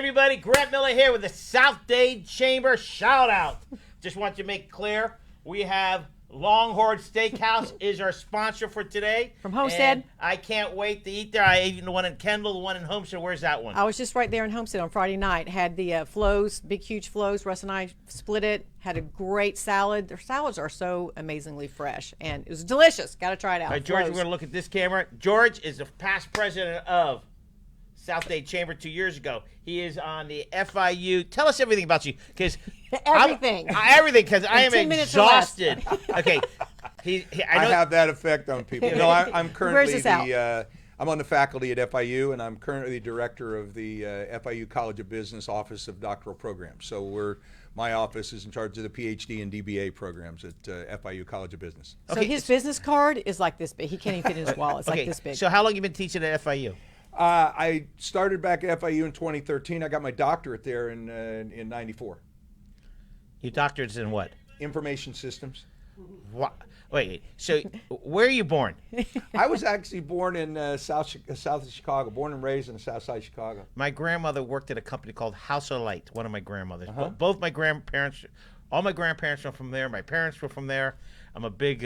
everybody. Grant Miller here with the South Dade Chamber Shoutout. Just want to make clear, we have Longhorn Steakhouse is our sponsor for today. From Homestead. And I can't wait to eat there. I ate the one in Kendall, the one in Homestead. Where's that one? I was just right there in Homestead on Friday night. Had the flows, big, huge flows. Russ and I split it. Had a great salad. Their salads are so amazingly fresh, and it was delicious. Got to try it out. All right, George, we're going to look at this camera. George is the past president of South Dade Chamber 2 years ago. He is on the FIU. Tell us everything about you, because everything, because I am exhausted. Okay, I have that effect on people. No, I'm currently I'm on the faculty at FIU, and I'm currently director of the FIU College of Business Office of Doctoral Programs. So my office is in charge of the PhD and DBA programs at FIU College of Business. So his business card is like this big. He can't even fit in his wallet. It's like this big. So how long have you been teaching at FIU? I started back at FIU in 2013. I got my doctorate there in '94. Your doctorate's in what? Information systems. What? Wait, so where are you born? I was actually born in south of Chicago, born and raised in the south side of Chicago. My grandmother worked at a company called House of Light, one of my grandmothers. Both my grandparents, all my grandparents were from there. My parents were from there. I'm a big,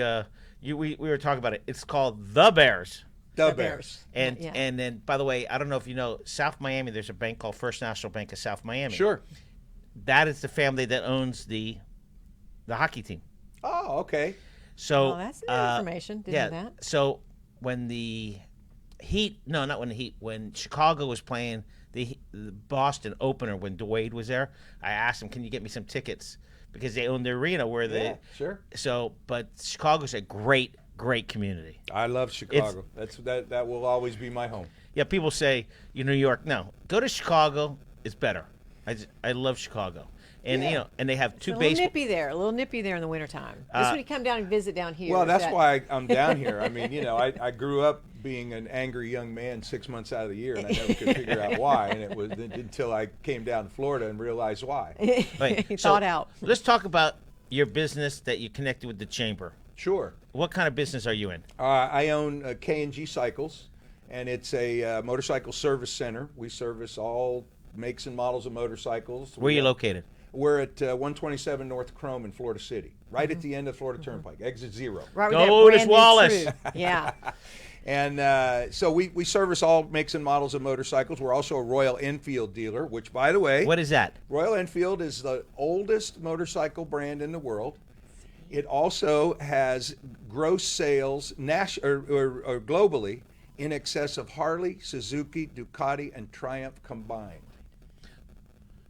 we were talking about it. It's called The Bears. The Bears. And then, by the way, I don't know if you know, South Miami, there's a bank called First National Bank of South Miami. Sure. That is the family that owns the hockey team. Oh, okay. So that's new information. Didn't know that. So when the Heat, no, not when the Heat, when Chicago was playing the Boston opener, when Dwayne was there, I asked him, "Can you get me some tickets?" Because they own the arena where they. Sure. So, but Chicago's a great community. I love Chicago. That will always be my home. Yeah, people say New York. No, go to Chicago. It's better. I love Chicago. And and they have two bases. A little nippy there in the wintertime. Just when you come down and visit down here. Well, that's why I'm down here. I mean, I grew up being an angry young man 6 months out of the year, and I never could figure out why. And it was until I came down to Florida and realized why. Thought out. Let's talk about your business that you connected with the chamber. Sure. What kind of business are you in? I own K&G Cycles, and it's a motorcycle service center. We service all makes and models of motorcycles. Where are you located? We're at 127 North Chrome in Florida City, right at the end of Florida Turnpike, exit 0. Right Go Otis Wallace. Yeah. And so we service all makes and models of motorcycles. We're also a Royal Enfield dealer, which, by the way, what is that? Royal Enfield is the oldest motorcycle brand in the world. It also has gross sales or globally in excess of Harley, Suzuki, Ducati, and Triumph combined.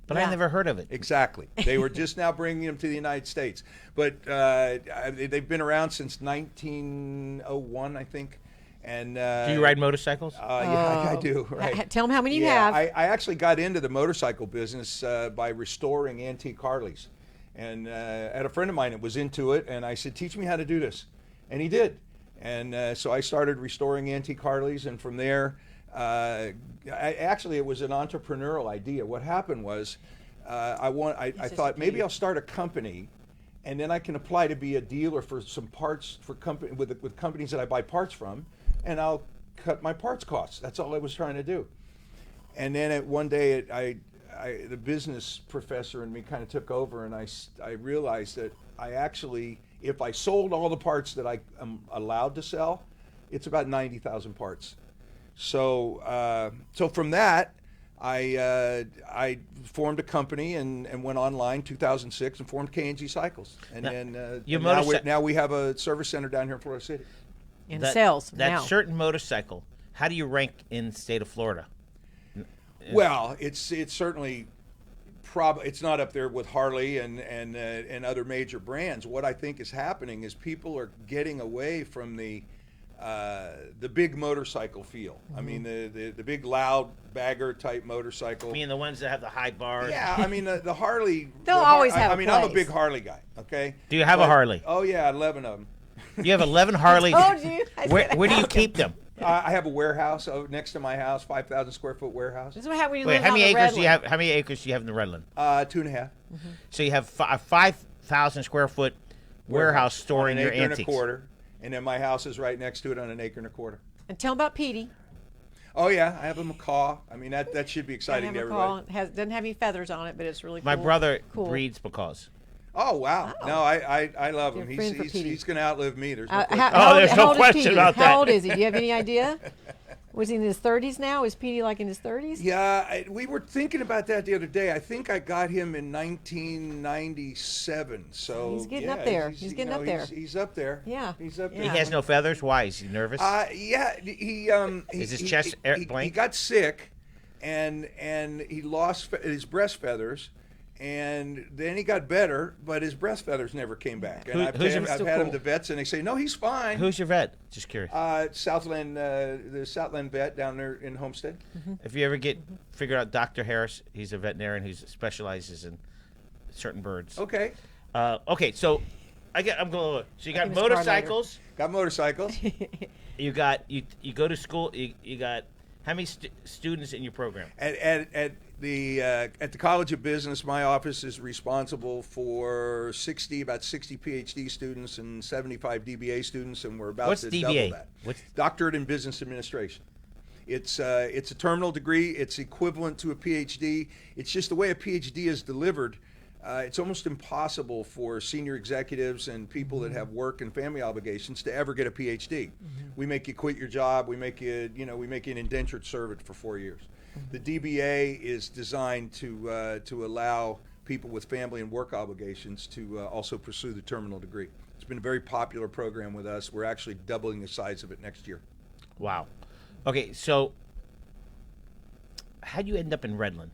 But I never heard of it. Exactly. They were just now bringing them to the United States. But they've been around since 1901, I think. And do you ride motorcycles? Yeah, I do. Right. Tell them how many you have. I actually got into the motorcycle business by restoring antique Harleys. And had a friend of mine that was into it, and I said, "Teach me how to do this." And he did. And so I started restoring antique Harleys, and from there, it was an entrepreneurial idea. What happened was, I thought maybe I'll start a company, and then I can apply to be a dealer for some parts for with companies that I buy parts from, and I'll cut my parts costs. That's all I was trying to do. And then one day, the business professor in me kind of took over, and I realized that if I sold all the parts that I am allowed to sell, it's about 90,000 parts. So from that, I formed a company and went online 2006 and formed K&G Cycles. And now we have a service center down here in Florida City. In sales that now. Certain motorcycle, how do you rank in the state of Florida? Well, it's certainly it's not up there with Harley and other major brands. What I think is happening is people are getting away from the big motorcycle feel. Mm-hmm. I mean, the big loud bagger type motorcycle. I mean, the ones that have the high bars. Yeah, I mean the Harley. They'll always have. I'm a big Harley guy. Okay. Do you have a Harley? Oh yeah, 11 of them. You have 11 Harleys. I told you. Where do you keep them? I have a warehouse next to my house, 5,000 square foot warehouse. This is how we Wait, how many acres do you have? How many acres do you have in the Redland? 2.5. Mm-hmm. So you have a 5,000 square foot warehouse storing your antiques. An acre and a quarter, and then my house is right next to it on an acre and a quarter. And tell them about Petey. Oh yeah, I have a macaw. I mean that should be exciting to everybody. Doesn't have any feathers on it, but it's really My cool. brother Cool. breeds macaws. Oh wow! Oh. No, I love him. Your friend for Petey. He's going to outlive me. There's no question. There's no question about that. How old is he? Do you have any idea? Was he in his 30s now? Is Petey like in his 30s? Yeah, we were thinking about that the other day. I think I got him in 1997. So He's getting up there. He's getting up there. He's up there. Yeah. He's up there. He has no feathers. Why? Is he nervous? Yeah, Is his chest blank? He got sick, and he lost his breast feathers, and then he got better, but his breast feathers never came back. And I've had him to vets, and they say no, he's fine. Who's your vet? Just curious. Southland, the Southland vet down there in Homestead. If you ever figure out Dr. Harris, he's a veterinarian who specializes in certain birds. Okay. Okay, so I'm going. So you got motorcycles. Got motorcycles. You go to school. You got how many students in your program? At the College of Business, my office is responsible for about 60 PhD students and 75 DBA students, and we're about to double that. What's Doctorate in Business Administration. It's a terminal degree. It's equivalent to a PhD. It's just the way a PhD is delivered. It's almost impossible for senior executives and people that have work and family obligations to ever get a PhD. We make you quit your job. We make you an indentured servant for 4 years. The DBA is designed to allow people with family and work obligations to also pursue the terminal degree. It's been a very popular program with us. We're actually doubling the size of it next year. Wow. Okay, so how'd you end up in Redland?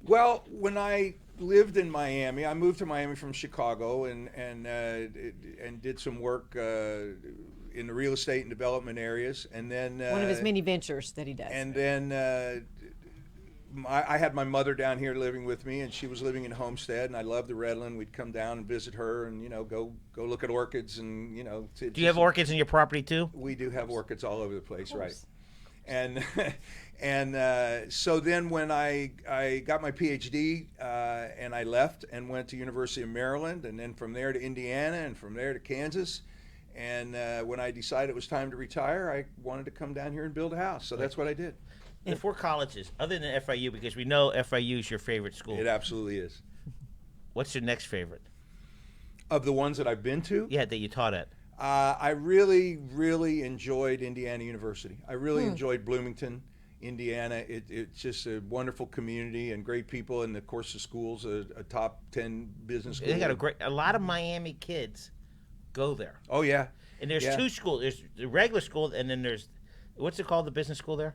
Well, when I lived in Miami, I moved to Miami from Chicago and did some work in the real estate and development areas, and then one of his many ventures that he does. And then I had my mother down here living with me, and she was living in Homestead, and I loved the Redland. We'd come down and visit her, and go look at orchids, and Do you have orchids in your property too? We do have orchids all over the place, right? And so then when I got my PhD and I left and went to University of Maryland, and then from there to Indiana, and from there to Kansas. And when I decided it was time to retire, I wanted to come down here and build a house. So that's what I did. The 4 colleges, other than FIU, because we know FIU is your favorite school. It absolutely is. What's your next favorite? Of the ones that I've been to? Yeah, that you taught at. I really, really enjoyed Indiana University. I really enjoyed Bloomington, Indiana. It's just a wonderful community and great people, and of course the school's a top 10 business school. They got a lot of Miami kids go there. Oh yeah. And there's 2 schools. There's the regular school, and then there's what's it called? The business school there.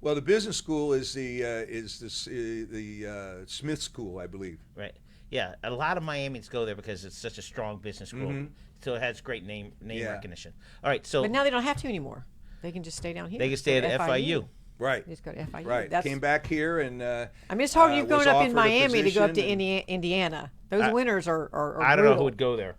Well, the business school is the Smith School, I believe. Right. Yeah, a lot of Miamians go there because it's such a strong business school. So it has great name recognition. All right, so but now they don't have to anymore. They can just stay down here. They can stay at FIU. Right. Just go to FIU. Right. Came back here and. I mean, it's hard you going up in Miami to go up to and, Indiana. Those winters are I don't know brutal. who would go there.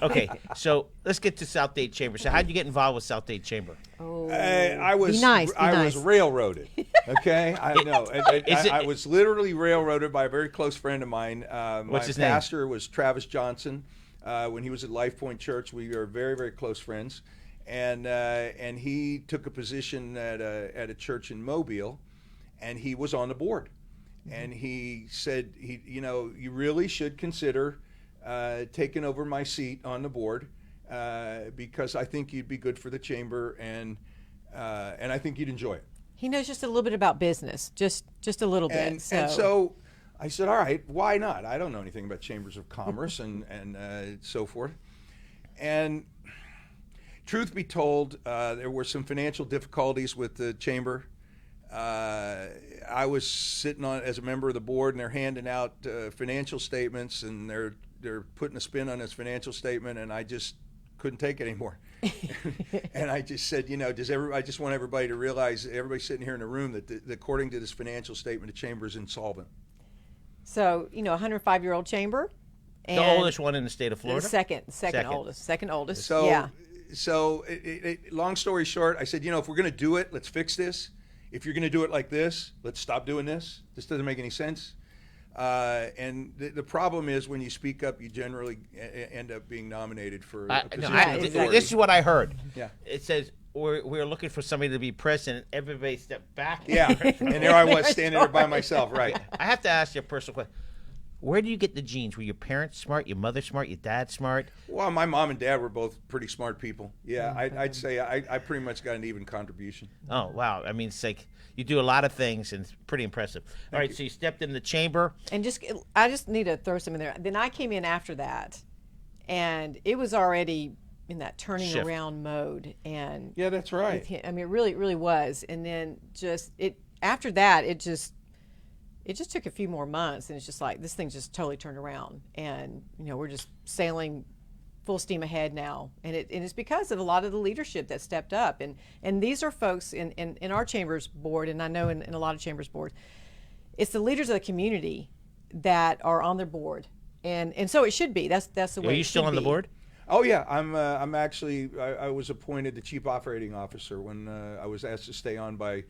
Okay, so let's get to South Dade Chamber. So how'd you get involved with South Dade Chamber? Oh, I was was railroaded. Okay, I know. I was literally railroaded by a very close friend of mine. What's his name? My name? pastor was Travis Johnson. When he was at Life Point Church, we were very, very close friends, and he took a position at a church in Mobile, and he was on the board. And he said, you really should consider taking over my seat on the board because I think you'd be good for the chamber, and I think you'd enjoy it. He knows just a little bit about business, just a little bit. And so I said, all right, why not? I don't know anything about chambers of commerce and so forth. And truth be told, there were some financial difficulties with the chamber. I was sitting on as a member of the board, and they're handing out financial statements, and they're putting a spin on this financial statement, and I just couldn't take it anymore. And I just said, I just want everybody to realize, everybody sitting here in the room, that according to this financial statement, the chamber is insolvent. So, 105-year-old chamber. And the oldest one in the state of Florida? The second oldest. So, yeah. So, long story short, I said, if we're going to do it, let's fix this. If you're going to do it like this, let's stop doing this. This doesn't make any sense. And the problem is when you speak up, you generally end up being nominated for a position of authority. This is what I heard. Yeah. It says we're looking for somebody to be president. Everybody stepped back. Yeah, and there I was standing there by myself. Right. I have to ask you a personal question. Where do you get the genes? Were your parents smart? Your mother smart? Your dad smart? Well, my mom and dad were both pretty smart people. Yeah, I'd say I pretty much got an even contribution. Oh, wow. I mean, it's like you do a lot of things, and it's pretty impressive. All right, so you stepped in the chamber. And I just need to throw some in there. Then I came in after that, and it was already in that turning Shift. around mode. And Yeah, that's right. with him, I mean, it really was. And then after that, it just took a few more months, and it's just like this thing just totally turned around, and we're just sailing full steam ahead now, and it's because of a lot of the leadership that stepped up, and these are folks in our chambers board, and I know in a lot of chambers board, it's the leaders of the community that are on their board, and so it should be. That's the way. Are you still on the board? Oh yeah, I'm actually I was appointed the chief operating officer when I was asked to stay on by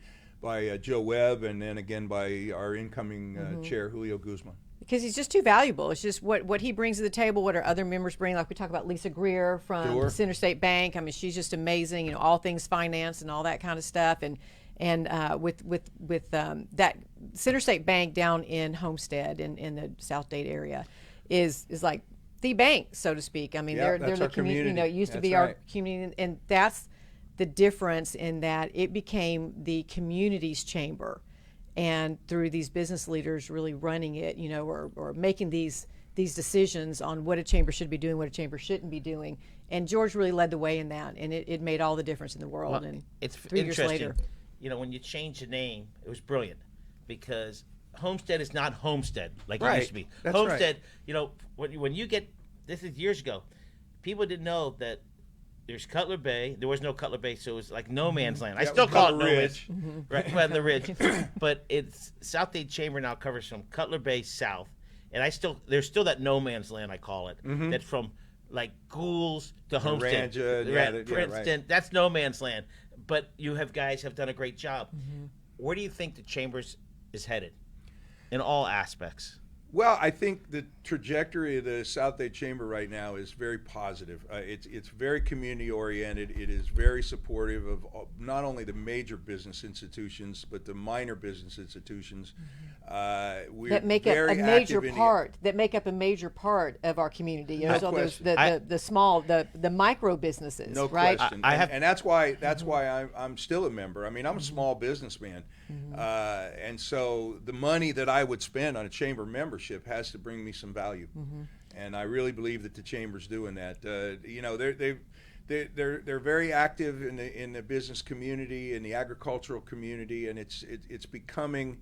Joe Webb, and then again by our incoming chair, Julio Guzman. Because he's just too valuable. It's just what he brings to the table, what our other members bring. Like we talk about Lisa Greer from Center State Bank. I mean, she's just amazing. All things finance and all that kind of stuff. And with that Center State Bank down in Homestead in the South Dade area is like the bank, so to speak. I mean, they're the community. It used to be our community, and that's the difference in that it became the community's chamber, and through these business leaders really running it, or making these decisions on what a chamber should be doing, what a chamber shouldn't be doing. And George really led the way in that, and it made all the difference in the world. Well, and it's 3 years later, when you change the name, it was brilliant, because Homestead is not Homestead like it Right. used to be. That's Homestead, when you get, this is years ago, people didn't know that there's Cutler Bay. There was no Cutler Bay, so it was like no man's land. I still call it no man's, right? Well, the ridge, but it's South Dade Chamber now covers from Cutler Bay south, and there's still that no man's land, I call it. That's from like Goulds to Homestead, Princeton. Right. That's no man's land. But you guys have done a great job. Where do you think the Chambers is headed in all aspects? Well, I think the trajectory of the South Dade Chamber right now is very positive. It's very community oriented. It is very supportive of not only the major business institutions but the minor business institutions. that make up a major part. That make up a major part of our community. No so there's question. the small, the micro businesses. No right? question. And that's why I'm still a member. I mean, I'm a small businessman, and so the money that I would spend on a chamber membership has to bring me some value, and I really believe that the chamber's doing that. They're very active in the business community, in the agricultural community, and it's becoming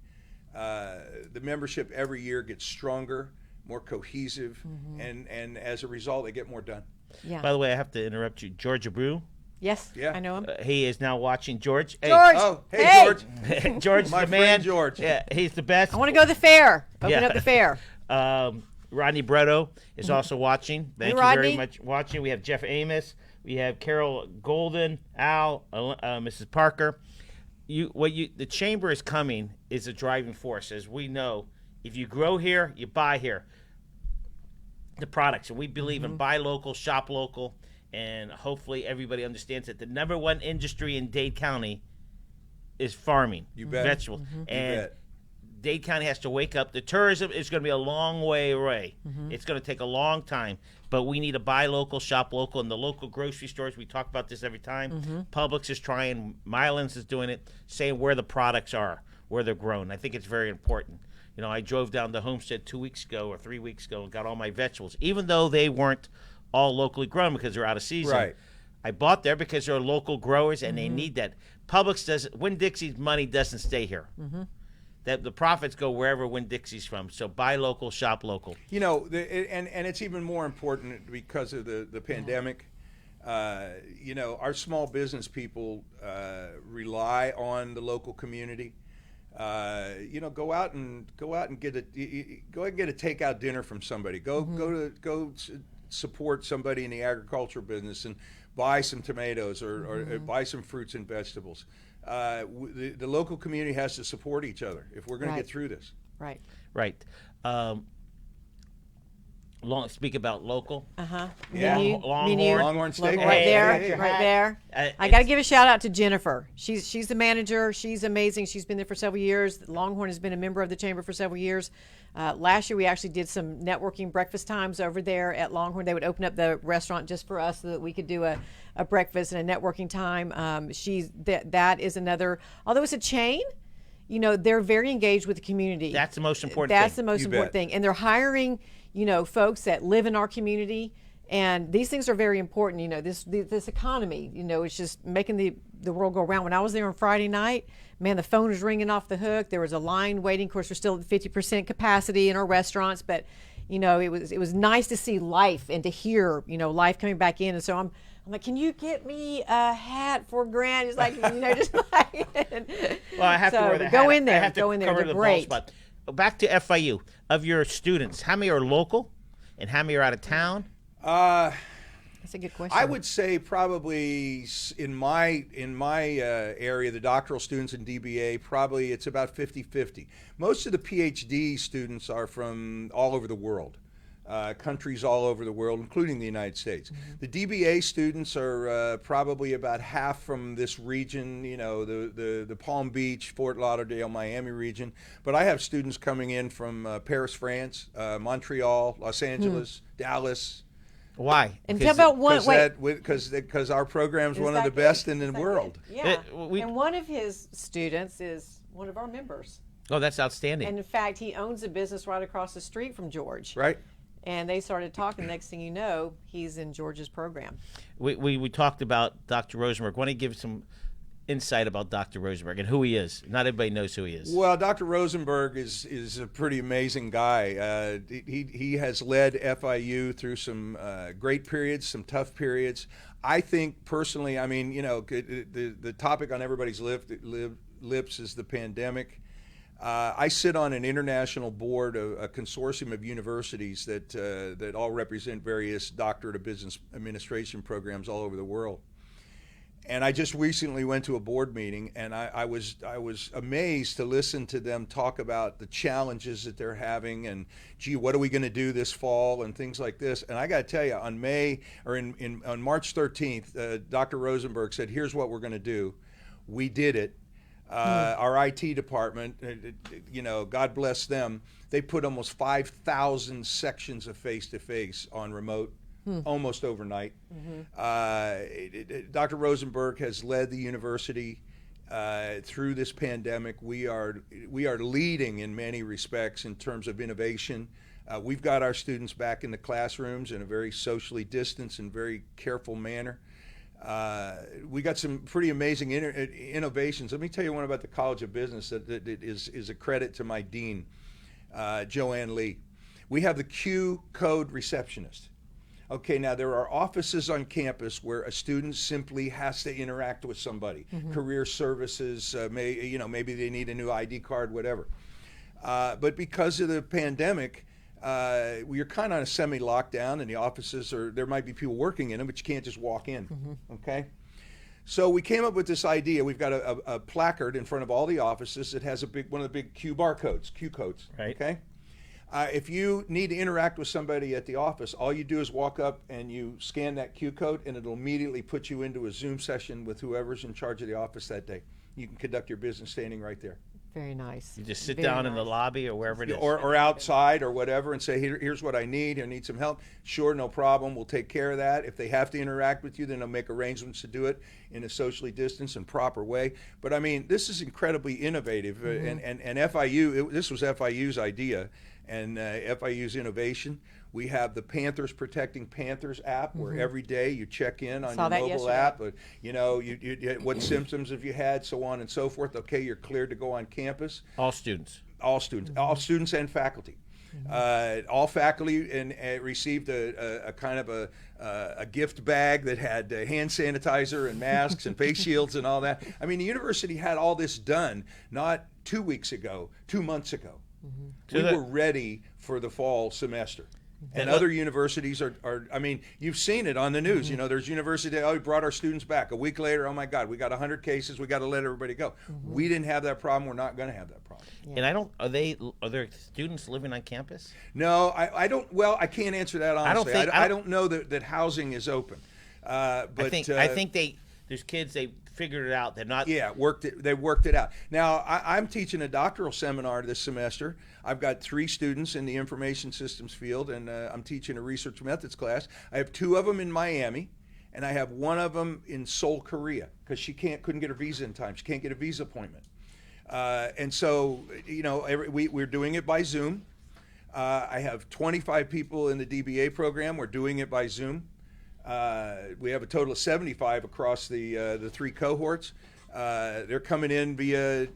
the membership every year gets stronger, more cohesive, and as a result, they get more done. Yeah. By the way, I have to interrupt you. George Abreu. Yes. Yeah. I know him. He is now watching. George. Hey. George. Oh, hey, Hey! George. George, My the man. friend George. Yeah, he's the best. I want to go to the fair. Open Yeah. up the fair. Rodney Bretto is also watching. Thank you Rodney. very much for watching. We have Jeff Amos. We have Carol Golden, Al, Mrs. Parker. The chamber is coming is a driving force. As we know, if you grow here, you buy here. The products, and we believe in buy local, shop local, and hopefully everybody understands that the number one industry in Dade County is farming. You bet. Vegetables. You And bet. Dade County has to wake up. The tourism is going to be a long way away. It's going to take a long time, but we need to buy local, shop local, and the local grocery stores. We talk about this every time. Publix is trying. Mylands is doing it, saying where the products are, where they're grown. I think it's very important. I drove down to Homestead 2 weeks ago or 3 weeks ago and got all my vegetables, even though they weren't all locally grown because they're out of season. Right. I bought there because they're local growers and they need that. Publix doesn't. Winn-Dixie's money doesn't stay here. That the profits go wherever Winn-Dixie's from. So buy local, shop local. And it's even more important because of the pandemic. Our small business people rely on the local community. Go out and get a takeout dinner from somebody. Go support somebody in the agricultural business and buy some tomatoes or buy some fruits and vegetables. The local community has to support each other if we're going to get through this. Right. Right. Speak about local. Yeah. Longhorn steak. Right there, Hey, right there. I got to give a shout out to Jennifer. She's the manager. She's amazing. She's been there for several years. Longhorn has been a member of the chamber for several years. Last year we actually did some networking breakfast times over there at Longhorn. They would open up the restaurant just for us so that we could do a breakfast and a networking time. That is another, although it's a chain, they're very engaged with the community. That's the most important That's thing. the most important thing. And they're hiring, folks that live in our community. And these things are very important. This economy, it's just making the world go around. When I was there on Friday night, man, the phone was ringing off the hook. There was a line waiting. Of course, we're still at 50% capacity in our restaurants, but it was nice to see life and to hear life coming back in. And so I'm like, can you get me a hat for Grant? He's like, just like. Well, I have to wear the hat. Go in there. I have to go in there. cover They're the great. bald spot. Back to FIU. Of your students, how many are local, and how many are out of town? That's a good question. I would say probably in my area, the doctoral students in DBA, probably it's about 50-50. Most of the PhD students are from all over the world, countries all over the world, including the United States. The DBA students are probably about half from this region, the Palm Beach, Fort Lauderdale, Miami region. But I have students coming in from Paris, France, Montreal, Los Angeles, Dallas. Why? And tell about one. Because our program's Is one of that the best in the Is that world. good? Yeah. We- And one of his students is one of our members. Oh, that's outstanding. And in fact, he owns a business right across the street from George. Right? And they started talking. Next thing you know, he's in George's program. We talked about Dr. Rosenberg. Why don't you give some insight about Dr. Rosenberg and who he is? Not everybody knows who he is. Well, Dr. Rosenberg is a pretty amazing guy. He has led FIU through some great periods, some tough periods. I think personally, the topic on everybody's lips is the pandemic. I sit on an international board, a consortium of universities that all represent various doctorate of business administration programs all over the world. And I just recently went to a board meeting, and I was amazed to listen to them talk about the challenges that they're having, and gee, what are we going to do this fall, and things like this. And I got to tell you, on March 13th, Dr. Rosenberg said, "Here's what we're going to do." We did it. Our IT department, God bless them, they put almost 5,000 sections of face-to-face on remote. Almost overnight. Dr. Rosenberg has led the university through this pandemic. We are leading in many respects in terms of innovation. We've got our students back in the classrooms in a very socially distanced and very careful manner. We got some pretty amazing innovations. Let me tell you one about the College of Business that is a credit to my dean, Joanne Lee. We have the Q code receptionist. Okay, now there are offices on campus where a student simply has to interact with somebody. Career services, maybe they need a new ID card, whatever. But because of the pandemic, you're kind of on a semi-lockdown, and the offices there might be people working in them, but you can't just walk in. Okay. So we came up with this idea. We've got a placard in front of all the offices that has one of the big Q codes. Right. Okay. If you need to interact with somebody at the office, all you do is walk up and you scan that Q code, and it'll immediately put you into a Zoom session with whoever's in charge of the office that day. You can conduct your business standing right there. Very nice. You just sit Very down in the nice. lobby or wherever it is. Or outside or whatever, and say, here's what I need. I need some help. Sure, no problem. We'll take care of that. If they have to interact with you, then they'll make arrangements to do it in a socially distanced and proper way. But I mean, this is incredibly innovative. And FIU, this was FIU's idea and FIU's innovation. We have the Panthers Protecting Panthers app, where every day you check in on your mobile app. You what symptoms have you had, so on and so forth. Okay, you're cleared to go on campus. All students. All students and faculty. All faculty received a kind of a gift bag that had hand sanitizer and masks and face shields and all that. I mean, the university had all this done not 2 weeks ago, 2 months ago. We were ready for the fall semester. And other universities are, I mean, you've seen it on the news. There's university, we brought our students back. A week later, oh my God, we got 100 cases, we got to let everybody go. We didn't have that problem, we're not going to have that problem. And are there students living on campus? No, I don't. Well, I can't answer that honestly. I don't know that housing is open. But I think there's kids, they figured it out. They're not. Yeah, they worked it out. Now I'm teaching a doctoral seminar this semester. I've got 3 students in the information systems field, and I'm teaching a research methods class. I have 2 of them in Miami, and I have 1 of them in Seoul, Korea, because she couldn't get her visa in time. She can't get a visa appointment. And so, we're doing it by Zoom. I have 25 people in the DBA program. We're doing it by Zoom. We have a total of 75 across the 3 cohorts. They're coming in via,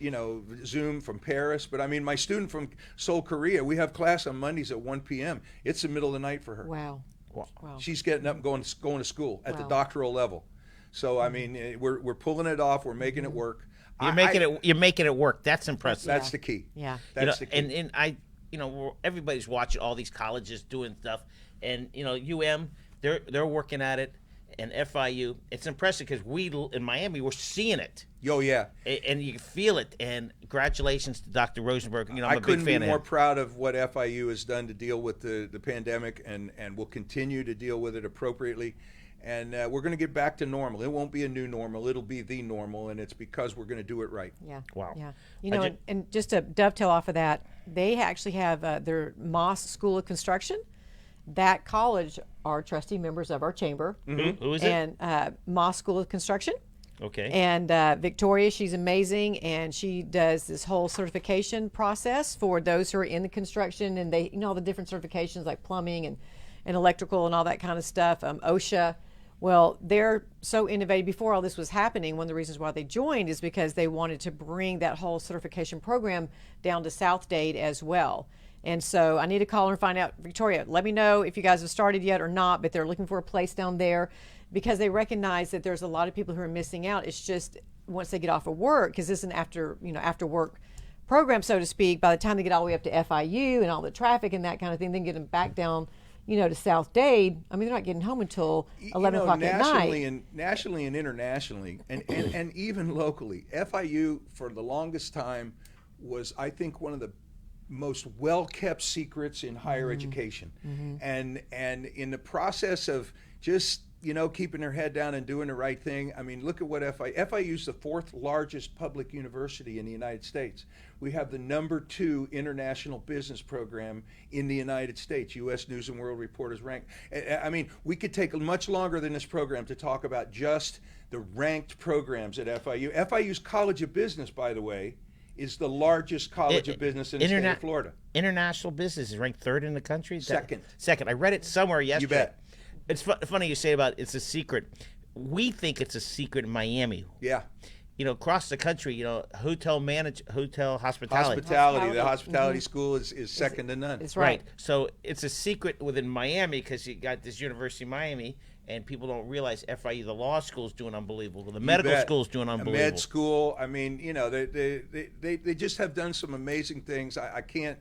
Zoom from Paris. But I mean, my student from Seoul, Korea, we have class on Mondays at 1 p.m. It's the middle of the night for her. Wow. She's getting up and going to school at the doctoral level. So I mean, we're pulling it off. We're making it work. You're making it work. That's impressive. That's the key. Yeah. That's the key. And everybody's watching all these colleges doing stuff, and UM, they're working at it, and FIU. It's impressive because we in Miami we're seeing it. Oh yeah. And you feel it. And congratulations to Dr. Rosenberg. I'm a big fan of him. I couldn't be more proud of what FIU has done to deal with the pandemic, and will continue to deal with it appropriately. And we're going to get back to normal. It won't be a new normal. It'll be the normal, and it's because we're going to do it right. Yeah. Wow. Yeah. And just to dovetail off of that, they actually have their Moss School of Construction. That college are trustee members of our chamber. Mm-hmm. Who is it? And Moss School of Construction. Okay. And Victoria, she's amazing, and she does this whole certification process for those who are in the construction, and they, all the different certifications like plumbing and electrical and all that kind of stuff. OSHA. Well, they're so innovative. Before all this was happening, one of the reasons why they joined is because they wanted to bring that whole certification program down to South Dade as well. And so I need to call her and find out, Victoria, let me know if you guys have started yet or not, but they're looking for a place down there because they recognize that there's a lot of people who are missing out. It's just once they get off of work, because this is an after work program, so to speak, by the time they get all the way up to FIU and all the traffic and that kind of thing, then get them back down to South Dade. I mean, they're not getting home until 11 o'clock at night. Nationally and internationally, and even locally, FIU for the longest time was, I think, one of the most well-kept secrets in higher education. Mm-hmm. And in the process of just keeping their head down and doing the right thing. I mean, look at what FIU is the 4th largest public university in the United States. We have the #2 international business program in the United States. U.S. News and World Report is ranked. I mean, we could take much longer than this program to talk about just the ranked programs at FIU. FIU's College of Business, by the way, is the largest college of business in the state of Florida. International business is ranked 3rd in the country? Second. I read it somewhere yesterday. You bet. It's funny you say about it's a secret. We think it's a secret in Miami. Yeah. Across the country, hotel hospitality. The hospitality school is second to none. That's right. So it's a secret within Miami because you got this University of Miami, and people don't realize FIU, the law school, is doing unbelievable. The medical school is doing unbelievable. Med school. I mean, they just have done some amazing things. I can't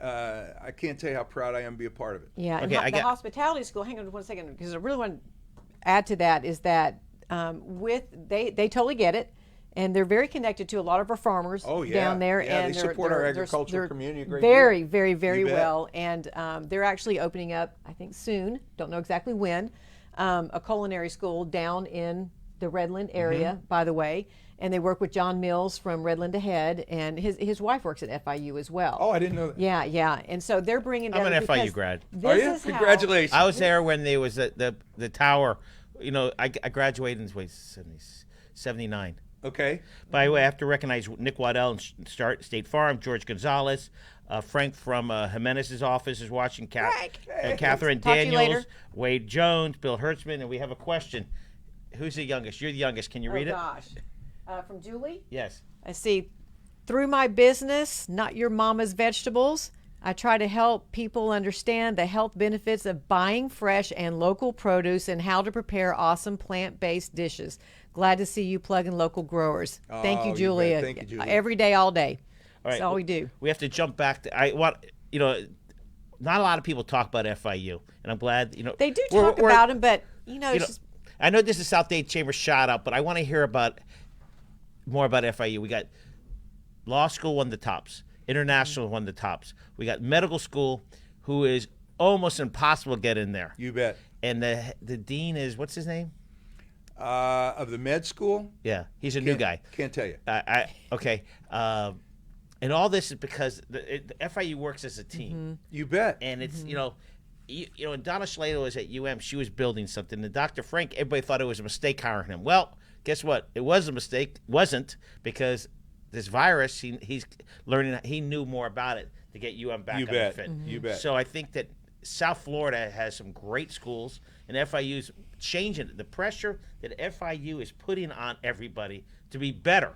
tell you how proud I am to be a part of it. Yeah, and the hospitality school, hang on one second, because I really want to add to that is that they totally get it, and they're very connected to a lot of our farmers down there. Yeah, and they support our agricultural community a great very, deal. very, very well. And they're actually opening up, I think soon, don't know exactly when, a culinary school down in the Redland area, by the way. And they work with John Mills from Redland Ahead, and his wife works at FIU as well. Oh, I didn't know that. Yeah. And so they're bringing down. I'm an FIU grad. Are you? Congratulations. I was there when there was the tower. I graduated in 79. Okay. By the way, I have to recognize Nick Waddell and State Farm, George Gonzalez, Frank from Jimenez's office is watching, Catherine Daniels, Wade Jones, Bill Hertzman, and we have a question. Who's the youngest? You're the youngest. Can you read it? Oh, gosh. From Julie? Yes. I see. Through my business, not your mama's vegetables, I try to help people understand the health benefits of buying fresh and local produce and how to prepare awesome plant-based dishes. Glad to see you plugging local growers. Thank you, Julia. Thank you, Julia. Every day, all day. All right. That's all we do. We have to jump back to not a lot of people talk about FIU, and I'm glad they do talk about them, but it's just. I know this is South Dade Chamber Shoutout, but I want to hear more about FIU. We got law school, one of the tops. International is one of the tops. We got medical school, who is almost impossible to get in there. You bet. And the dean is, what's his name? Of the med school? Yeah, he's a new guy. Can't tell you. Okay. And all this is because the FIU works as a team. You bet. And it's, you know, when Donna Schlater was at UM, she was building something. And Dr. Frank, everybody thought it was a mistake hiring him. Well, guess what? It was a mistake. Wasn't, because this virus, he's learning, he knew more about it to get UM back on the fit. You bet. So I think that South Florida has some great schools, and FIU's changing it. The pressure that FIU is putting on everybody to be better.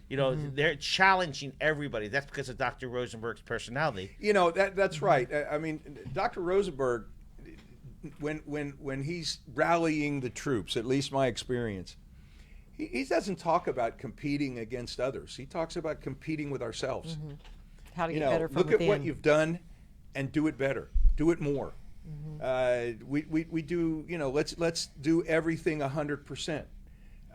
You know, they're challenging everybody. That's because of Dr. Rosenberg's personality. You know, that's right. I mean, Dr. Rosenberg, when he's rallying the troops, at least my experience, he doesn't talk about competing against others. He talks about competing with ourselves. How to get better from look within. at what you've done and do it better. Do it more. We do, you know, let's do everything 100%.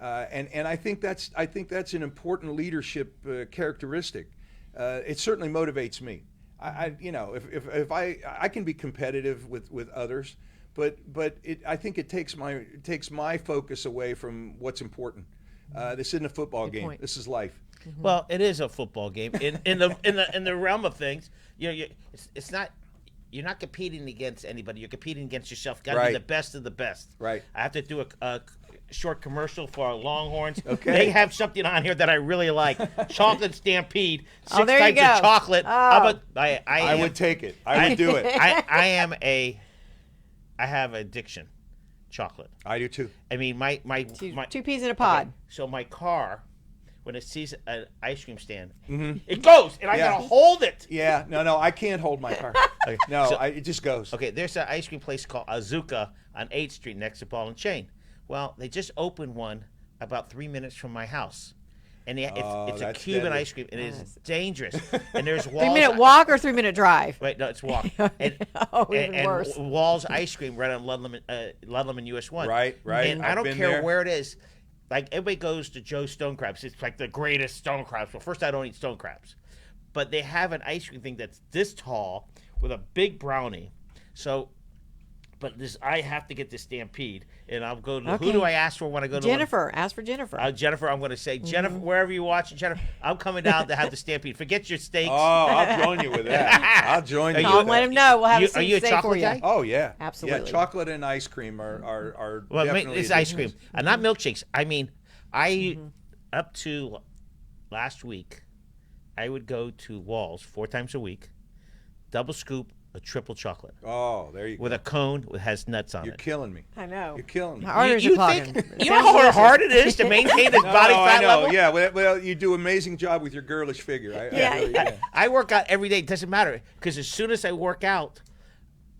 And I think that's an important leadership characteristic. It certainly motivates me. You know, if I can be competitive with others, but I think it takes my focus away from what's important. This isn't a football game. Point. This is life. Well, it is a football game. In the realm of things, you know, it's not. You're not competing against anybody. You're competing against yourself. Got to be the best of the best. Right. I have to do a short commercial for our Longhorns. Okay. They have something on here that I really like. Chocolate Stampede. 6 there you types of go. chocolate. Oh. I would take it. I would do it. I have addiction. Chocolate. I do too. I mean, my Two peas in a pod. Okay, so my car, when it sees an ice cream stand, it goes, and I gotta hold it. Yeah, no, I can't hold my car. Okay, No, so- it just goes. Okay, there's an ice cream place called Azuka on 8th Street next to Ball and Chain. Well, they just opened one about 3 minutes from my house. And it's a that's Cuban deadly. ice cream. And it is dangerous. And there's Walls. 3-minute walk or 3-minute drive? Wait, no, it's walk. And, Even worse. Walls Ice Cream right on Ludlam and US 1. Right. And I I've don't been care there. where it is. Like, everybody goes to Joe's Stone Crabs. It's like the greatest stone crabs. Well, first, I don't eat stone crabs. But they have an ice cream thing that's this tall with a big brownie. So, but I have to get this Stampede. And I'll go to, who do I ask for when I go to Jennifer. Ask for Jennifer. Jennifer, I'm going to say, Jennifer, wherever you're watching, Jennifer, I'm coming down to have the Stampede. Forget your steaks. Oh, I'll join you with that. I'll join you. Tom, with let that. him know. We'll have a Are you a steak for chocolate you. guy? Oh yeah, Absolutely. Yeah, chocolate and ice cream are Well, definitely it's ice addictions. cream, not milkshakes. I mean, up to last week, I would go to Walls 4 times a week, double scoop a triple chocolate Oh, there you go. with a cone that has nuts on You're it. killing me. I know. You're killing me. My arteries You are clogging. think It you know sounds how delicious. hard it is to maintain his body I fat know. level? Yeah, well, you do an amazing job with your girlish figure. Yeah. really, yeah. I work out every day. It doesn't matter because as soon as I work out,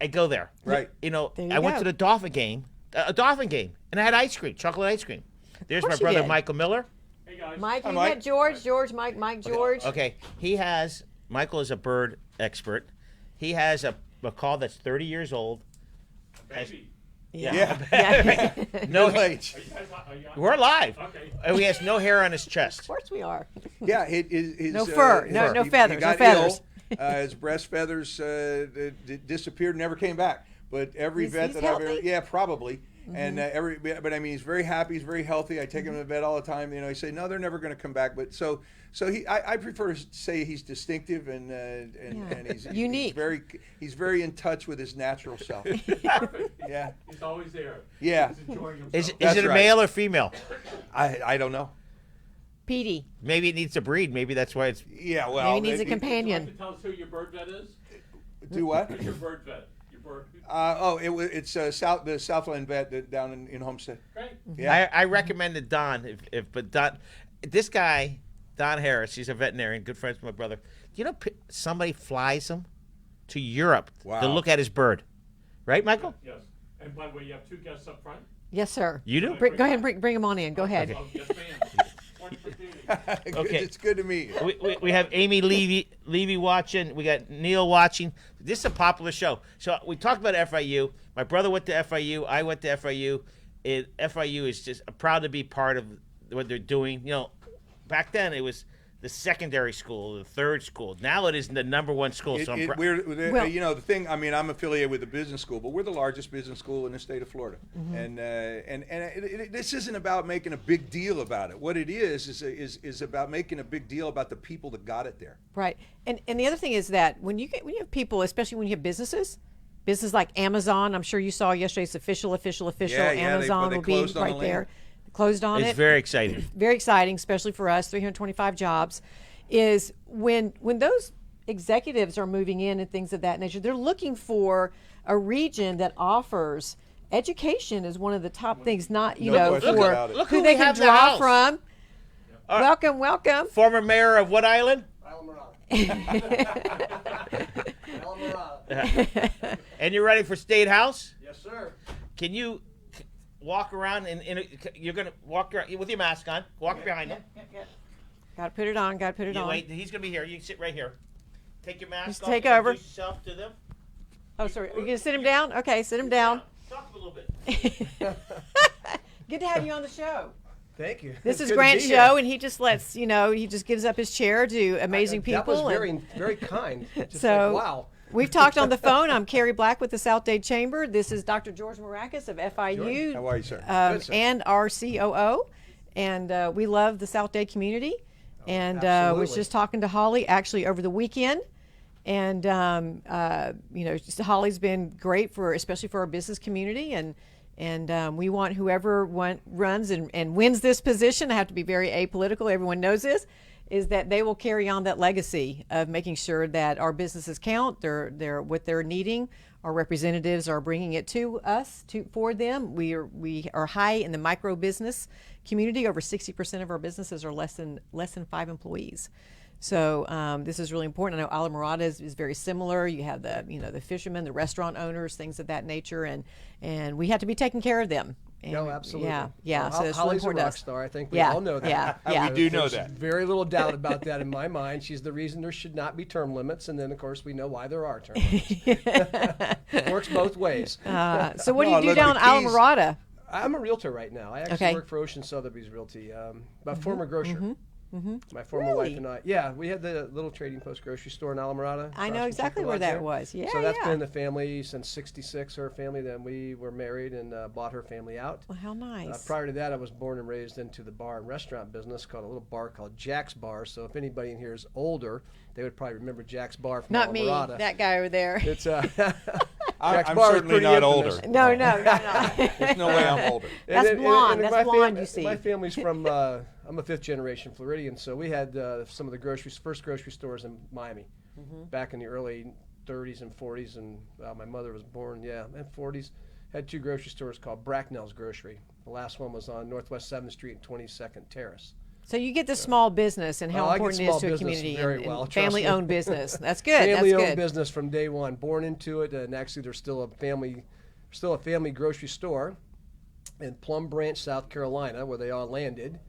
I go there. Right. You know, There you I went go. to the Dolphin game, and I had ice cream, chocolate ice cream. There's my course you brother did. Michael Miller. Hey guys. Mike, Hi, you Mike. met George, Mike, George. Okay, Michael is a bird expert. He has a macaw that's 30 years old. Baby. Yeah. Yeah. No, Middle age. Are you guys are you on? we're alive. Okay. And he has no hair on his chest. Of course we are. Yeah, his No fur. No he feathers, got no feathers. Ill. His breast feathers disappeared, never came back. But every He's vet that I've ever, healthy? yeah, probably. And but I mean, he's very happy. He's very healthy. I take him to bed all the time. You know, he say, no, they're never going to come back. But so I prefer to say he's distinctive and he's Unique. He's very in touch with his natural self. Perfect. Yeah, He's always there. Yeah. He's enjoying himself. Is That's it a right. male or female? I don't know. Petey. Maybe it needs to breed. Maybe that's why it's. Yeah, well, Maybe needs a Would you like companion. to tell us who your bird vet is? Do what? Who's your bird vet? Your bird. It's the Southland vet down in Homestead. Great. Yeah. I recommended Don, but Don, this guy, Don Harris, he's a veterinarian, good friends with my brother. You know, somebody flies him to Europe to Wow. look at his bird, right, Michael? Yes. And by the way, you have 2 guests up front. Yes, sir. You do? Go ahead and bring him on in. Go ahead. Oh, yes, ma'am. One for Judy. Okay. It's good to meet you. We have Amy Levy watching. We got Neil watching. This is a popular show. So we talked about FIU. My brother went to FIU. I went to FIU. FIU is just proud to be part of what they're doing. You know, back then it was the secondary school, the third school. Now it is the number one school. So I'm Well- you know, the thing. I mean, I'm affiliated with a business school, but we're the largest business school in the state of Florida. And this isn't about making a big deal about it. What it is about making a big deal about the people that got it there. Right. And the other thing is that when you have people, especially when you have businesses like Amazon, I'm sure you saw yesterday's official Yeah, Amazon they will be closed on right the there. land. Closed on it's it. very exciting. Very exciting, especially for us, 325 jobs, is when those executives are moving in and things of that nature, they're looking for a region that offers education is one of the top things, not, No question for about it. Look who who they we can have in the draw house. from. Welcome. Former mayor of what island? And you're ready for State House? Yes, sir. Can you walk around and you're gonna walk around with your mask on? Walk behind him. Got to put it on. You wait. He's gonna be here. You can sit right here. Take your mask Just off. take over. Introduce yourself to them. Oh, sorry. Are you going to sit him down? Okay, sit him down. Talk a little bit. Good to have you on the show. Thank you. This It's is good to Grant's be show, here. and he just lets, he just gives up his chair to amazing people. That was and very kind. Just so, like, wow. we've talked on the phone. I'm Kerry Black with the South Dade Chamber. This is Dr. George Marakas of FIU. How are you, sir? Good, sir. And our COO. And we love the South Dade community. And was absolutely. just talking to Holly actually over the weekend. And, just Holly's been great especially for our business community. And we want whoever runs and wins this position, I have to be very apolitical, everyone knows this, is that they will carry on that legacy of making sure that our businesses count, they're what they're needing. Our representatives are bringing it to us for them. We are high in the micro business community. Over 60% of our businesses are less than 5 employees. So this is really important. I know Alamorada is very similar. You have the fishermen, the restaurant owners, things of that nature, and we have to be taking care of them. And, No, absolutely. Yeah. Well, So it's really Holly's important a to rock us. star. I think we Yeah, all know that. yeah. We do know There's that. very little doubt about that in my mind. She's the reason there should not be term limits, and then of course we know why there are term limits. It works both ways. So what do No, you do look, down the in keys- Alamorada? I'm a realtor right now. I actually Okay. work for Ocean Sotheby's Realty. My former grocer. My former Really? wife and I. Yeah, we had the little Trading Post grocery store in Alamorada. I across know from exactly where Chick-fil-A that there. was. Yeah, So that's yeah. been in the family since '66. Her family. Then we were married and bought her family out. Well, how nice. Prior to that, I was born and raised into the bar and restaurant business called a little bar called Jack's Bar. So if anybody in here is older, they would probably remember Jack's Bar from Not me, Alamorada. that guy over there. It's I'm Bar is certainly pretty not infamous. older. No. There's no way I'm older. That's blonde. and That's my blonde, you see. My family's from, I'm a 5th generation Floridian, so we had some of the first grocery stores in Miami back in the early 30s and 40s, and my mother was born, in 40s. Had 2 grocery stores called Bracknell's Grocery. The last one was on Northwest 7th Street and 22nd Terrace. So you get the small business and how Oh, I get important it small is to a business community very and well, trust family-owned me. business. That's good. That's Family-owned good. business from day one. Born into it, and actually there's still a family grocery store in Plum Branch, South Carolina, where they all landed,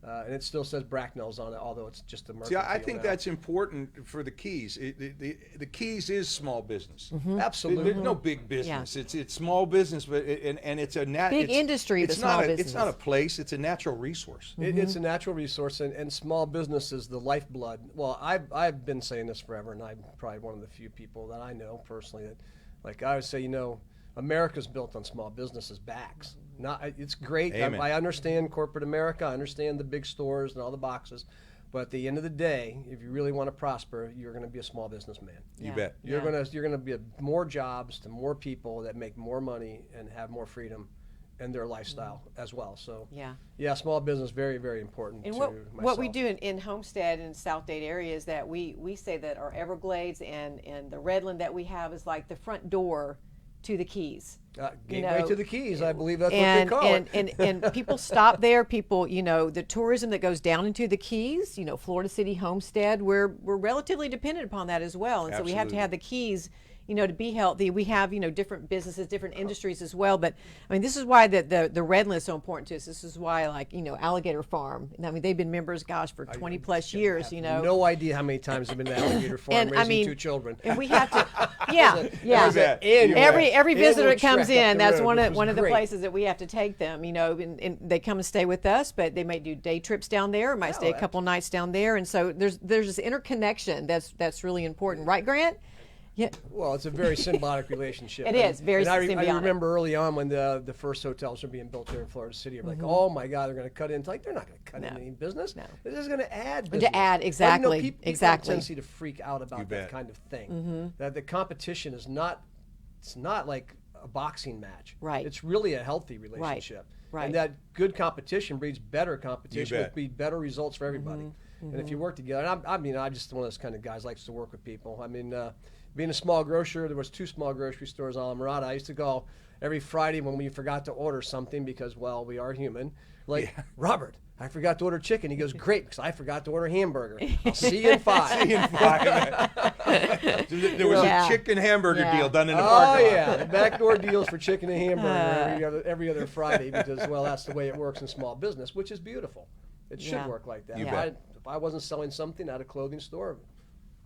and it still says Bracknell's on it, although it's just a See, I mercantile think now. that's important for the Keys. The Keys is small business. Absolutely. There's no big business. It's small business, but and it's a Big industry, It's the not small It's business. not a place. It's a natural resource. It's a natural resource, and small business is the lifeblood. Well, I've been saying this forever, and I'm probably one of the few people that I know personally that, like I would say, America's built on small businesses' backs. It's great. Amen. I understand corporate America. I understand the big stores and all the boxes. But at the end of the day, if you really want to prosper, you're going to be a small businessman. You bet. You're going to be more jobs to more people that make more money and have more freedom in their lifestyle as well. So Yeah. small business very, very important. And to what we myself. do in Homestead and South Dade area is that we say that our Everglades and the Redland that we have is like the front door to the Keys. Gateway to the Keys, I believe that's And, what they call and, it. and people stop there. People, the tourism that goes down into the Keys, Florida City, Homestead, we're relatively dependent upon that as well. And so we have to Absolutely. have the Keys to be healthy. We have, different businesses, different industries as well. But I mean, this is why the Redland is so important to us. This is why, like, Alligator Farm. I mean, they've been members, gosh, for 20 plus years. No idea how many times I've been to Alligator Farm raising 2 children. And we have to, yeah. Every visitor that comes in, that's one of the places that we have to take them. And they come and stay with us, but they might do day trips down there, might stay a couple nights down there, and so there's this interconnection that's really important, right, Grant? Yeah. Well, it's a very symbiotic relationship. It is very symbiotic. I remember early on when the first hotels were being built here in Florida City. I'm like, oh my God, they're going to cut in. It's like, they're not going to cut in any business. No. They're just going to add business. To add, exactly. People exactly. have a tendency to freak out about that kind of thing. That the competition is not, it's not like a boxing match. Right. It's really a healthy relationship. Right. And that good competition breeds better competition, which breeds better results for everybody. And if you work together, and I'm just one of those kind of guys likes to work with people. I mean, being a small grocer, there was 2 small grocery stores on Marakas. I used to go every Friday when we forgot to order something because, well, we are human. Like, Robert, I forgot to order chicken. He goes, great, because I forgot to order hamburger. I'll see you in 5. See you in 5. There was a chicken hamburger deal done in the parking lot. Oh, yeah. The backdoor deals for chicken and hamburger every other Friday because, well, that's the way it works in small business, which is beautiful. It should work like that. If I wasn't selling something at a clothing store,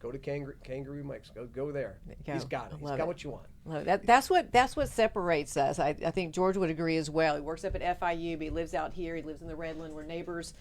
go to Kangaroo Mike's. Go there. He's got it. He's got what you want. Love it. That's what separates us. I think George would agree as well. He works up at FIU, but he lives out here. He lives in the Redland. We're neighbors.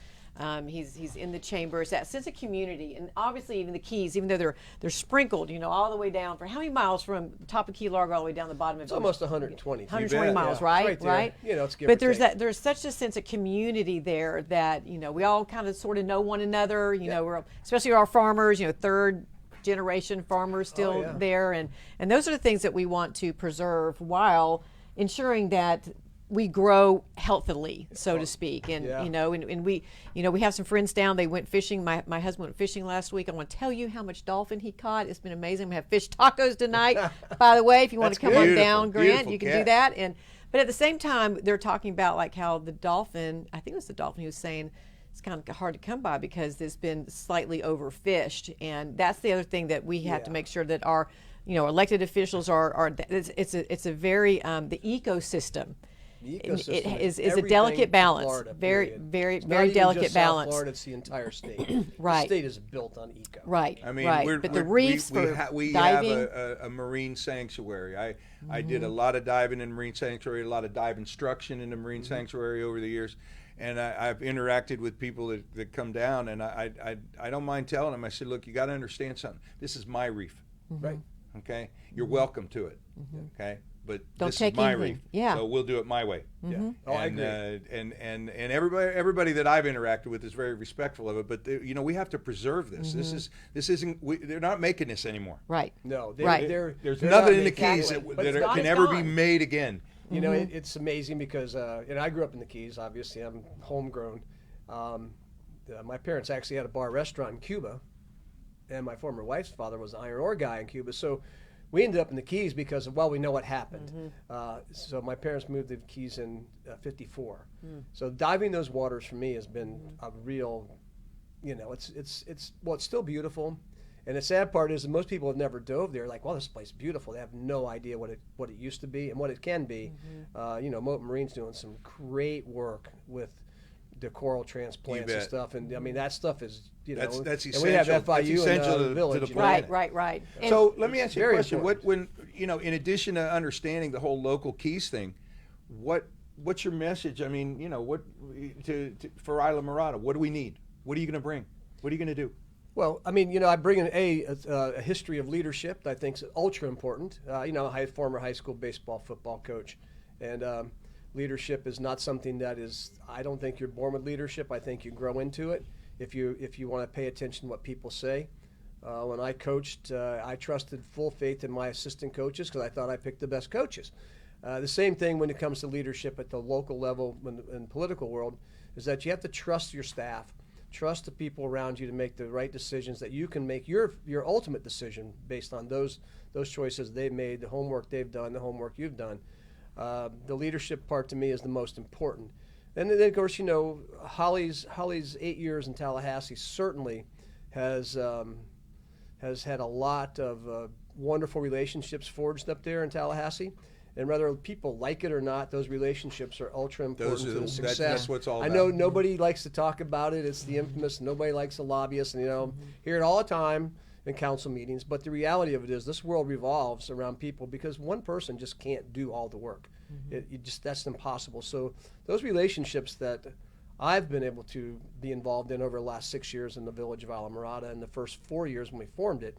He's in the chamber. It's that sense of community, and obviously even the Keys, even though they're sprinkled, all the way down for how many miles from top of Key Largo all the way down the bottom of it? It's almost 120. 120 miles, right? Right. It's give but or take. there's such a sense of community there that we all kind of sort of know one another. We're especially our farmers. Third generation farmers still there, and those are the things that we want to preserve while ensuring that we grow healthily, so to speak. And and we have some friends down. They went fishing. My husband went fishing last week. I want to tell you how much dolphin he caught. It's been amazing. We have fish tacos tonight. By the way, if you want to come on down, Grant, you can do that. But at the same time, they're talking about like how the dolphin, I think it was the dolphin, he was saying it's kind of hard to come by because it's been slightly overfished. And that's the other thing that we have to make sure that our elected officials are it's a very the ecosystem. It is a delicate balance. Florida, very not delicate just balance. South Florida, it's the entire state. Right. The state is built on eco. Right. I mean, but the reefs we diving. have a marine sanctuary. I did a lot of diving in the marine sanctuary, a lot of dive instruction in the marine sanctuary over the years. And I've interacted with people that come down, and I don't mind telling them. I said, look, you got to understand something. This is my reef, right? Okay, you're welcome to it, okay, but Don't this take is my anything. reef, Yeah. so we'll do it my way. Yeah. Oh, I agree. And everybody that I've interacted with is very respectful of it. But we have to preserve this. This isn't. They're not making this anymore. right. No, Right. There's they're nothing not in the making- Keys But that it's gone, can it's ever gone. be made again. It's amazing because I grew up in the Keys. Obviously, I'm homegrown. My parents actually had a bar restaurant in Cuba, and my former wife's father was an iron ore guy in Cuba. So we ended up in the Keys because, we know what happened. So my parents moved to the Keys in '54. So diving those waters for me has been a real, it's still beautiful. And the sad part is that most people have never dove there. Like, well, this place is beautiful. They have no idea what it used to be and what it can be. Moat Marine's doing some great work with the coral transplants and stuff. And I mean, that stuff is, That's and essential. we have FIU That's essential in the to village. the you know. planet. Right. And So let me ask you a very question. important. In addition to understanding the whole local Keys thing, what's your message? I mean, for Isla Mirada, what do we need? What are you going to bring? What are you going to do? Well, I mean, I bring in a history of leadership that I think is ultra important. I'm a former high school baseball, football coach, and leadership is not something that is. I don't think you're born with leadership. I think you grow into it if you want to pay attention to what people say. When I coached, I trusted full faith in my assistant coaches because I thought I picked the best coaches. The same thing when it comes to leadership at the local level in the political world is that you have to trust your staff. Trust the people around you to make the right decisions, that you can make your ultimate decision based on those choices they've made, the homework they've done, the homework you've done. The leadership part to me is the most important. And then of course, Holly's 8 years in Tallahassee certainly has had a lot of wonderful relationships forged up there in Tallahassee. And whether people like it or not, those relationships are ultra important to the success. That's what it's all I about. know nobody likes to talk about it. It's the infamous, nobody likes a lobbyist. And, hear it all the time in council meetings. But the reality of it is this world revolves around people because one person just can't do all the work. That's impossible. So those relationships that I've been able to be involved in over the last 6 years in the village of Islamorada, and the first 4 years when we formed it,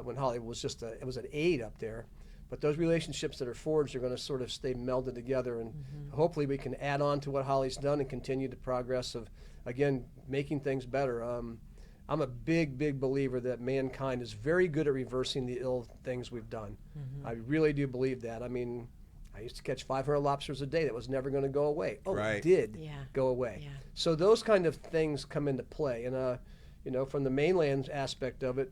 when Hollywood was it was an aid up there. But those relationships that are forged are going to sort of stay melded together, and hopefully we can add on to what Holly's done and continue the progress of, again, making things better. I'm a big, big believer that mankind is very good at reversing the ill things we've done. I really do believe that. I mean, I used to catch 500 lobsters a day. That was never going to go away. Oh, Right. it did Yeah. go away. Yeah. So those kind of things come into play. And, from the mainland aspect of it,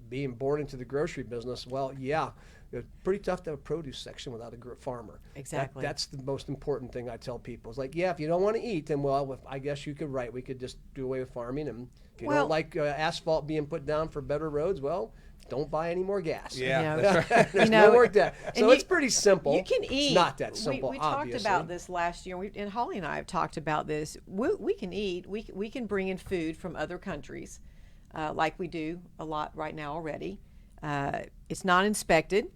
being born into the grocery business, well, yeah, it's pretty tough to have a produce section without a farmer. Exactly. That's the most important thing I tell people. It's like, yeah, if you don't want to eat, then, well, I guess you could, we could just do away with farming. And if you don't like asphalt being put down for better roads, well, don't buy any more gas. Yeah, that's right. There's no work there. So it's pretty simple. You can eat. It's not that simple, We talked obviously. about this last year, and Holly and I have talked about this. We can eat. We can bring in food from other countries, like we do a lot right now already. It's not inspected.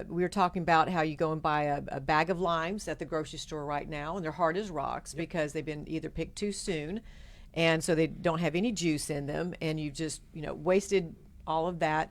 We were talking about how you go and buy a bag of limes at the grocery store right now, and they're hard as rocks because they've been either picked too soon, and so they don't have any juice in them, and you've just wasted all of that.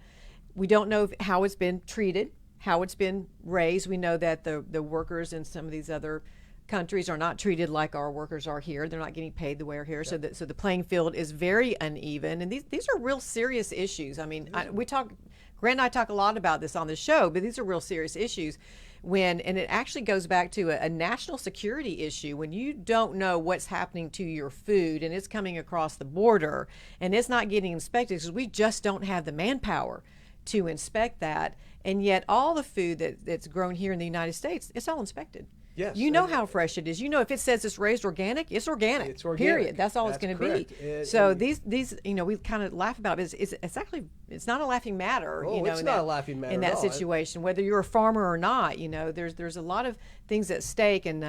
We don't know how it's been treated, how it's been raised. We know that the workers in some of these other countries are not treated like our workers are here. They're not getting paid the way we're here. So the playing field is very uneven, and these are real serious issues. I mean, Grant and I talk a lot about this on the show, but these are real serious issues. And it actually goes back to a national security issue. When you don't know what's happening to your food and it's coming across the border and it's not getting inspected because we just don't have the manpower to inspect that. And yet all the food that's grown here in the United States, it's all inspected. Yes. You know how fresh it is. If it says it's raised organic, it's organic. It's organic. Period. That's all it's That's going to be. correct. So these we kind of laugh about it. It's actually not a laughing matter. Oh, it's not a laughing matter in at that all. situation. Whether you're a farmer or not, there's a lot of things at stake, and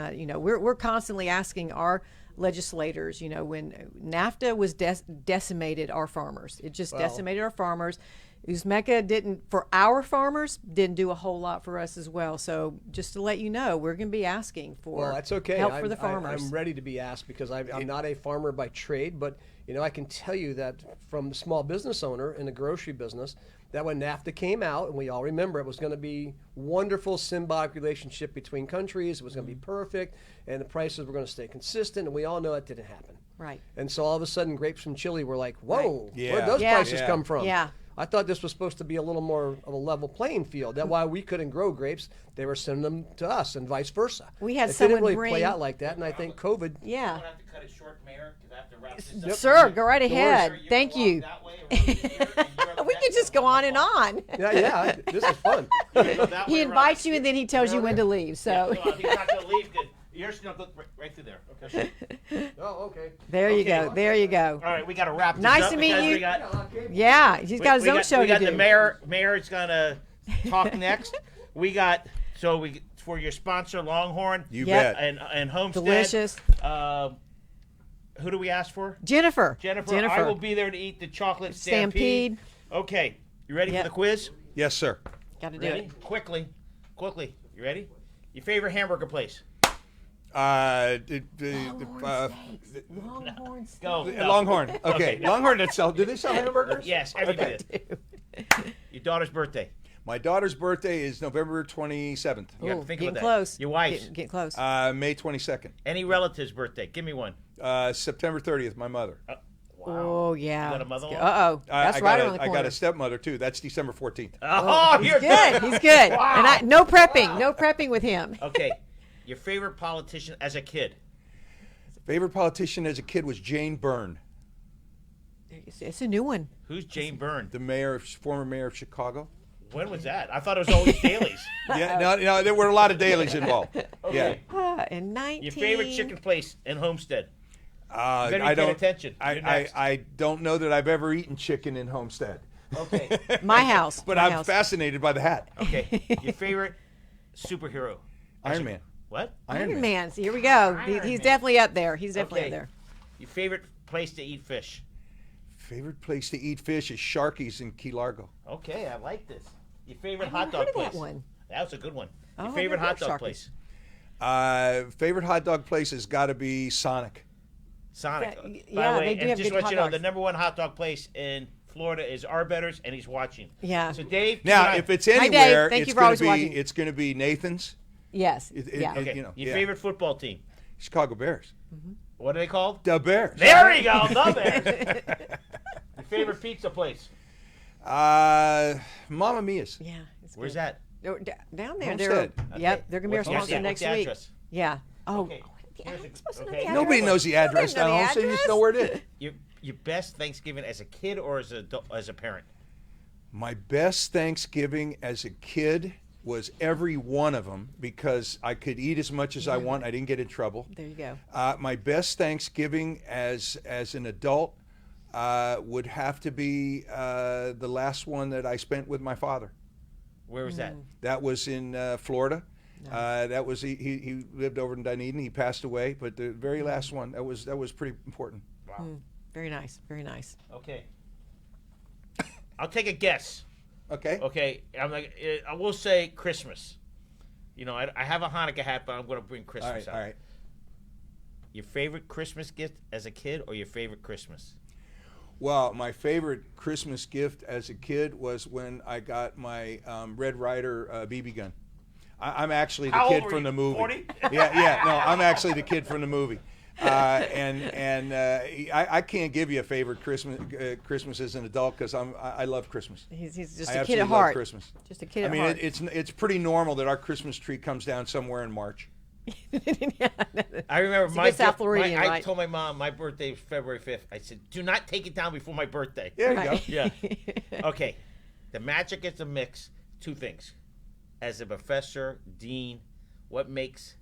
we're constantly asking our legislators. When NAFTA was decimated our farmers. It just decimated our farmers. Uzmeka didn't do a whole lot for us as well. So just to let you know, we're going to be asking for that's okay. help for the farmers. I'm ready to be asked because I'm not a farmer by trade, but I can tell you that from the small business owner in the grocery business, that when NAFTA came out, and we all remember it was going to be wonderful symbiotic relationship between countries, it was going to be perfect, and the prices were going to stay consistent, and we all know that didn't happen. Right. And so all of a sudden, grapes from Chile were like, whoa, Right. Yeah. where'd those Yeah. prices Yeah. come from? Yeah. I thought this was supposed to be a little more of a level playing field. That's why we couldn't grow grapes. They were sending them to us and vice versa. We had it someone didn't really bring- play out like that, and I think COVID. Yeah. I'm gonna have to cut it short, Mayor, because I have to wrap this up. Sir, go right Sir, ahead. you Thank go along you. that way, or over here, and you're on We that could just side. go on and on. Yeah, this is fun. You go that way He around. invites you and then he tells you when to leave. So Yeah, he's not gonna leave. Good. You're just gonna go right through there. Okay. Oh, okay. there you Okay. go. There you go. All right, we got to wrap this Nice up to meet because you. we got- Yeah, he's got his own show we got to do. the mayor. Mayor's gonna talk next. We got for your sponsor Longhorn. You Yep. bet. And Homestead. Delicious. Who do we ask for? Jennifer. Jennifer. I will be there to eat the chocolate Stampede. Okay, you ready Yep. for the quiz? Yes, sir. Got to do Ready? it. Quickly. You ready? Your favorite hamburger place? Longhorn steak. Go. No. Longhorn. Okay. no. Longhorn itself. Do they sell hamburgers? Yes, everybody. Your daughter's birthday. My daughter's birthday is November 27th. You got to Ooh, think getting about that. close. Your wife's. Getting close. May 22nd. Any relative's birthday? Give me one. September 30th, my mother. Oh, yeah. You got a mother-in-law? Uh-oh. That's I right got around the I corner. got a stepmother, too. That's December 14th. Oh, He's you're good. He's good. And no prepping with him. Okay. Your favorite politician as a kid? Favorite politician as a kid was Jane Byrne, It's a new one. Who's Jane Byrne? the former mayor of Chicago. When was that? I thought it was always dailies. Yeah, no, there were a lot of dailies involved. Okay. In 19... Your favorite chicken place in Homestead? Yeah. Better be I paying don't. attention. You're next. I don't know that I've ever eaten chicken in Homestead. Okay. My house. But my I'm house. fascinated by the hat. Okay. Your favorite superhero? Iron Man. What? Iron Man. So here we go. Iron He's Man. definitely up there. He's definitely Okay. up there. Your favorite place to eat fish? Favorite place to eat fish is Sharky's in Key Largo. Okay, I like this. Your favorite I've hot never dog heard of place? that one. That was a good one. Oh, Your I've favorite never hot heard dog of place? Favorite hot dog place has got to be Sonic. Sonic. Yeah, By yeah, the way, they do and have just good want hot you to know, dogs. the #1 hot dog place in Florida is Arbetter's, and he's watching. Yeah. So Dave, Now, keep if an it's Dave. anywhere, Thank it's you for going always to be watching. it's going to be Nathan's. Yes. It- yeah. eye- okay. You know, Your yeah. favorite football team? Chicago Bears. What are they called? The Bears. There you go, the Bears. Your favorite pizza place? Mamma Mia's. Yeah. It's Where's good. that? Down there. Homestead. Yep. They're gonna be our What's the sponsor address? next What's the week. address? Yeah. Oh. Okay. Here's I'm supposed to know okay. the address. Nobody knows the address know down the Homestead. You just know address. where it is. Your best Thanksgiving as a kid or as a parent? My best Thanksgiving as a kid was every one of them because I could eat as much as I want. I didn't get in trouble. There you go. My best Thanksgiving as an adult would have to be the last one that I spent with my father. Where was that? That was in Florida. That was he lived over in Dunedin. He passed away, but the very last one that was pretty important. Wow. Very nice. Very nice. Okay. I'll take a guess. Okay. Okay, I will say Christmas. You know, I have a Hanukkah hat, but I'm going to bring All Christmas right. out. All right. Your favorite Christmas gift as a kid or your favorite Christmas? Well, my favorite Christmas gift as a kid was when I got my Red Ryder BB gun. I'm actually the How kid old were from you? the movie. 40? Yeah. No, I'm actually the kid from the movie. I can't give you a favorite Christmas as an adult because I love Christmas. He's just I a kid absolutely at love heart. Christmas. Just a kid I at mean, heart. it's pretty normal that our Christmas tree comes down somewhere in March. I remember It's a my good South gift- Floridian, I right? told my mom my birthday was February 5th. I said, do not take it down before my birthday. There you go. Right. Yeah. Okay. The magic is a mix. Two things. As a professor, dean, what makes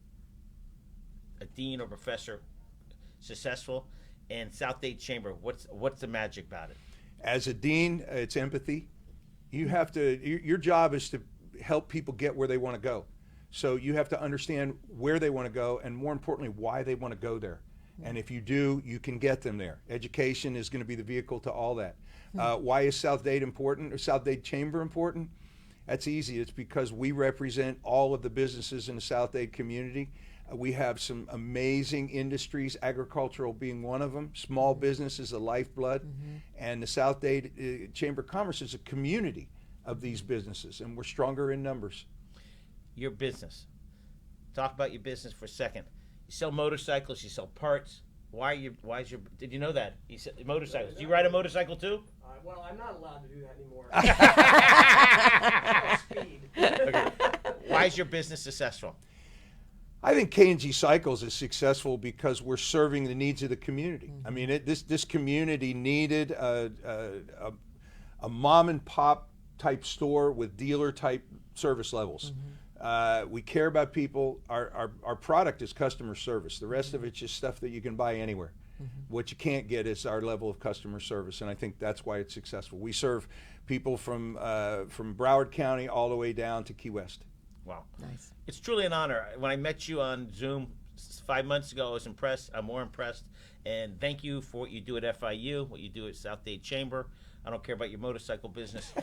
a dean or professor successful? And South Dade Chamber, what's the magic about it? As a dean, it's empathy. You have to. Your job is to help people get where they want to go. So you have to understand where they want to go, and more importantly, why they want to go there. And if you do, you can get them there. Education is going to be the vehicle to all that. Why is South Dade important, or South Dade Chamber important? That's easy. It's because we represent all of the businesses in the South Dade community. We have some amazing industries, agricultural being one of them. Small business is the lifeblood. And the South Dade Chamber of Commerce is a community of these businesses, and we're stronger in numbers. Your business. Talk about your business for a second. You sell motorcycles, you sell parts. Did you know that? You sell motorcycles. Do you ride a motorcycle too? Well, I'm not allowed to do that anymore. Speed. Okay. Why is your business successful? I think K&G Cycles is successful because we're serving the needs of the community. I mean, this community needed a mom and pop type store with dealer type service levels. We care about people. Our product is customer service. The rest of it's just stuff that you can buy anywhere. What you can't get is our level of customer service, and I think that's why it's successful. We serve people from Broward County all the way down to Key West. Wow. Nice. It's truly an honor. When I met you on Zoom 5 months ago, I was impressed. I'm more impressed. And thank you for what you do at FIU, what you do at South Dade Chamber. I don't care about your motorcycle business,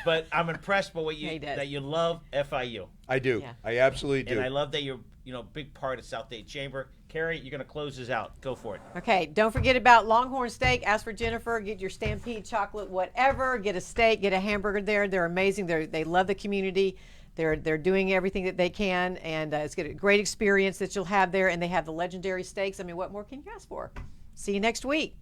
but I'm impressed by that you love FIU. I do. Yeah. I absolutely do. And I love that you're a big part of South Dade Chamber. Carrie, you're going to close this out. Go for it. Okay, don't forget about Longhorn Steak. Ask for Jennifer. Get your Stampede chocolate, whatever. Get a steak. Get a hamburger there. They're amazing. They love the community. They're doing everything that they can, and it's a great experience that you'll have there. And they have the legendary steaks. I mean, what more can you ask for? See you next week.